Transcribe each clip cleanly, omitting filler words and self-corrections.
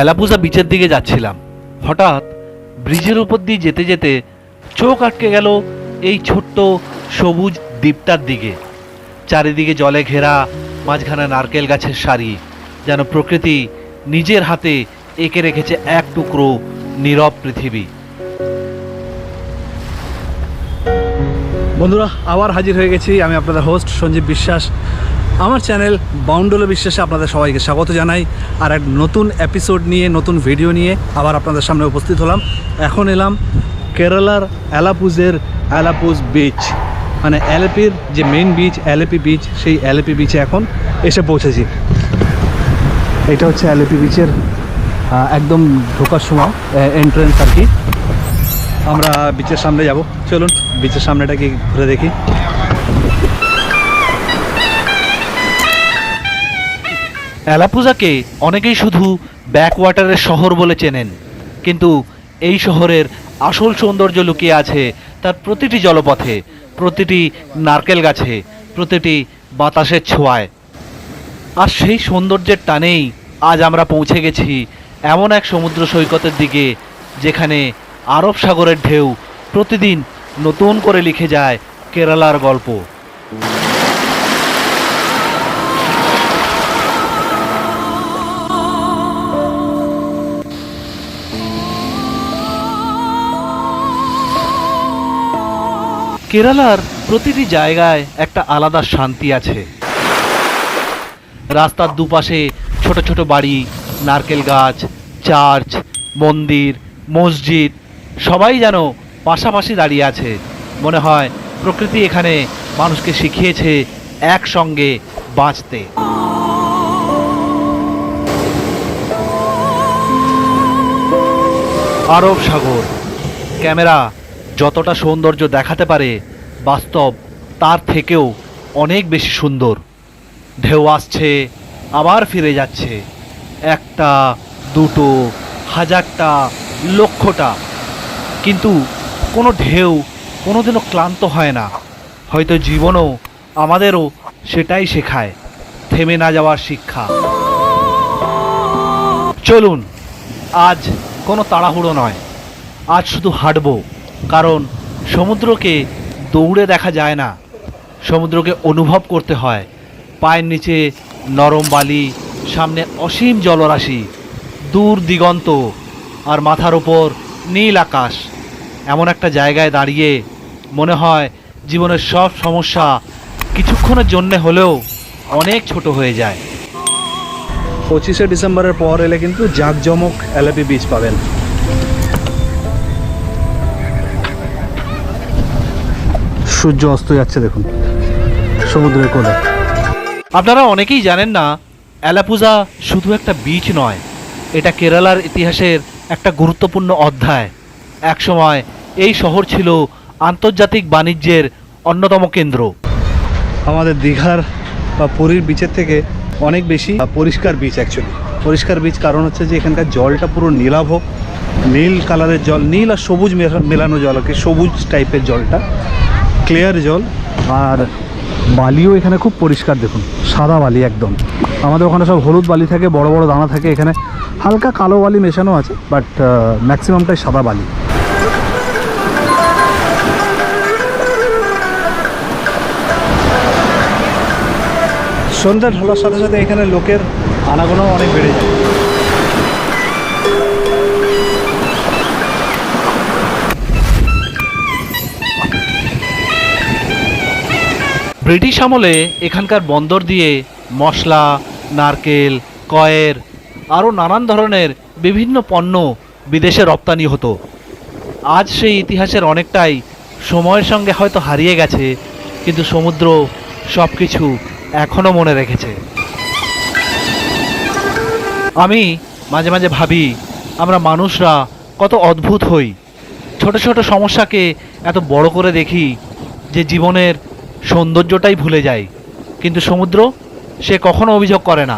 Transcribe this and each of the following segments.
এলাপুজা বিচের দিকে যাচ্ছিলাম, হঠাৎ ব্রিজের উপর দিয়ে যেতে যেতে চোখ আটকে গেল এই ছোট্ট সবুজ দ্বীপটার দিকে। চারিদিকে জলে ঘেরা, মাঝখানে নারকেল গাছের সারি, যেন প্রকৃতি নিজের হাতে এঁকে রেখেছে এক টুকরো নীরব পৃথিবী। বন্ধুরা, আবার হাজির হয়ে গেছি আমি আপনাদের হোস্ট সঞ্জীব বিশ্বাস। আমার চ্যানেল বাউন্ডুলে বিশ্বাসে আপনাদের সবাইকে স্বাগত জানাই। আর এক নতুন এপিসোড নিয়ে, নতুন ভিডিও নিয়ে আবার আপনাদের সামনে উপস্থিত হলাম। এখন এলাম কেরালার অ্যালাপুজের অ্যালাপুজ বিচ, মানে অ্যালেপির যে মেইন বিচ অ্যালেপি বিচ, সেই অ্যালেপি বিচে এখন এসে পৌঁছেছি। এটা হচ্ছে অ্যালেপি বিচের একদম ঢোকার সময় এন্ট্রেন্স আর কি। আমরা বিচের সামনে যাব, চলুন বিচের সামনেটা কি ঘুরে দেখি। এলাপুজাকে অনেকেই শুধু ব্যাকওয়াটারের শহর বলে চেনেন, কিন্তু এই শহরের আসল সৌন্দর্য লুকিয়ে আছে তার প্রতিটি জলপথে, প্রতিটি নারকেল গাছে, প্রতিটি বাতাসের ছোঁয়ায়। আর সেই সৌন্দর্যের টানেই আজ আমরা পৌঁছে গেছি এমন এক সমুদ্র সৈকতের দিকে, যেখানে আরব সাগরের ঢেউ প্রতিদিন নতুন করে লিখে যায় কেরালার গল্প। কেরালার প্রতিটি জায়গায় একটা আলাদা শান্তি আছে। রাস্তার দুপাশে ছোট ছোট বাড়ি, নারকেল গাছ, চার্চ, মন্দির, মসজিদ, সবাই যেন পাশাপাশি দাঁড়িয়ে আছে। মনে হয় প্রকৃতি এখানে মানুষকে শিখিয়েছে একসঙ্গে বাঁচতে। আরব সাগর ক্যামেরা যতটা সৌন্দর্য দেখাতে পারে, বাস্তব তার থেকেও অনেক বেশি সুন্দর। ঢেউ আসছে, আবার ফিরে যাচ্ছে, একটা, দুটো, হাজারটা, লক্ষটা, কিন্তু কোনো ঢেউ কোনোদিনও ক্লান্ত হয় না। হয়তো জীবনও আমাদেরও সেটাই শেখায়, থেমে না যাওয়ার শিক্ষা। চলুন, আজ কোনো তাড়াহুড়ো নয়, আজ শুধু হাঁটবো, কারণ সমুদ্রকে দৌড়ে দেখা যায় না, সমুদ্রকে অনুভব করতে হয়। পায়ের নিচে নরম বালি, সামনে অসীম জলরাশি, দূর দিগন্ত, আর মাথার ওপর নীল আকাশ। এমন একটা জায়গায় দাঁড়িয়ে মনে হয় জীবনের সব সমস্যা কিছুক্ষণের জন্যে হলেও অনেক ছোট হয়ে যায়। 25শে ডিসেম্বরের পর এলে কিন্তু জাঁকজমক অ্যালেপি বিচ পাবেন। সূর্য অস্ত যাচ্ছে দেখুন সমুদ্রের কোলে। আপনারা অনেকেই জানেন না, অ্যালাপুজা শুধু একটা বিচ নয়, এটা কেরালার ইতিহাসের একটা গুরুত্বপূর্ণ অধ্যায়। একসময় এই শহর ছিল আন্তর্জাতিক বাণিজ্যের অন্যতম কেন্দ্র। আমাদের দীঘার বা পুরীর বিচের থেকে অনেক বেশি পরিষ্কার বিচ অ্যাকচুয়ালি। পরিষ্কার বিচ কারণ হচ্ছে যে এখানকার জলটা পুরো নীলাভ, নীল কালারের জল, নীল আর সবুজ মেলানো জল আর কি, সবুজ টাইপের জলটা, ক্লিয়ার জল। আর বালিও এখানে খুব পরিষ্কার, দেখুন সাদা বালি একদম। আমাদের ওখানে সব হলুদ বালি থাকে, বড় বড় দানা থাকে, এখানে হালকা কালো বালি মেশানো আছে, বাট ম্যাক্সিমামটাই সাদা বালি। সন্ধ্যা ঢলার সাথে সাথে এখানে লোকের আনাগোনাও অনেক বেড়ে যায়। ব্রিটিশ আমলে এখানকার বন্দর দিয়ে মশলা, নারকেল, কয়ের, আরও নানান ধরনের বিভিন্ন পণ্য বিদেশে রপ্তানি হতো। আজ সেই ইতিহাসের অনেকটাই সময়ের সঙ্গে হয়তো হারিয়ে গেছে, কিন্তু সমুদ্র সব কিছু এখনও মনে রেখেছে। আমি মাঝে মাঝে ভাবি, আমরা মানুষরা কত অদ্ভুত হই, ছোট ছোট সমস্যাকে এত বড় করে দেখি যে জীবনের সৌন্দর্যটাই ভুলে যাই। কিন্তু সমুদ্র, সে কখনো অভিযোগ করে না,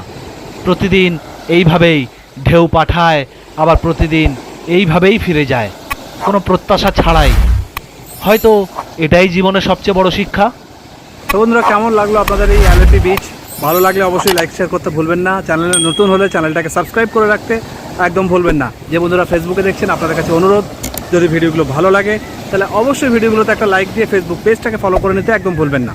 প্রতিদিন এইভাবেই ঢেউ পাঠায়, আবার প্রতিদিন এইভাবেই ফিরে যায়, কোনো প্রত্যাশা ছাড়াই। হয়তো এটাই জীবনের সবচেয়ে বড় শিক্ষা। তো বন্ধুরা, কেমন লাগলো আপনাদের এই অ্যালেপি বিচ? ভালো লাগলে অবশ্যই লাইক শেয়ার করতে ভুলবেন না। চ্যানেলে নতুন হলে চ্যানেলটাকে সাবস্ক্রাইব করে রাখতে একদম ভুলবেন না। যে বন্ধুরা ফেসবুকে দেখছেন আপনাদের কাছে অনুরোধ, যদি ভিডিওগুলো ভালো লাগে তাহলে অবশ্যই ভিডিওগুলোতে একটা লাইক দিয়ে ফেসবুক পেজটাকে ফলো করে নিতে একদম ভুলবেন না।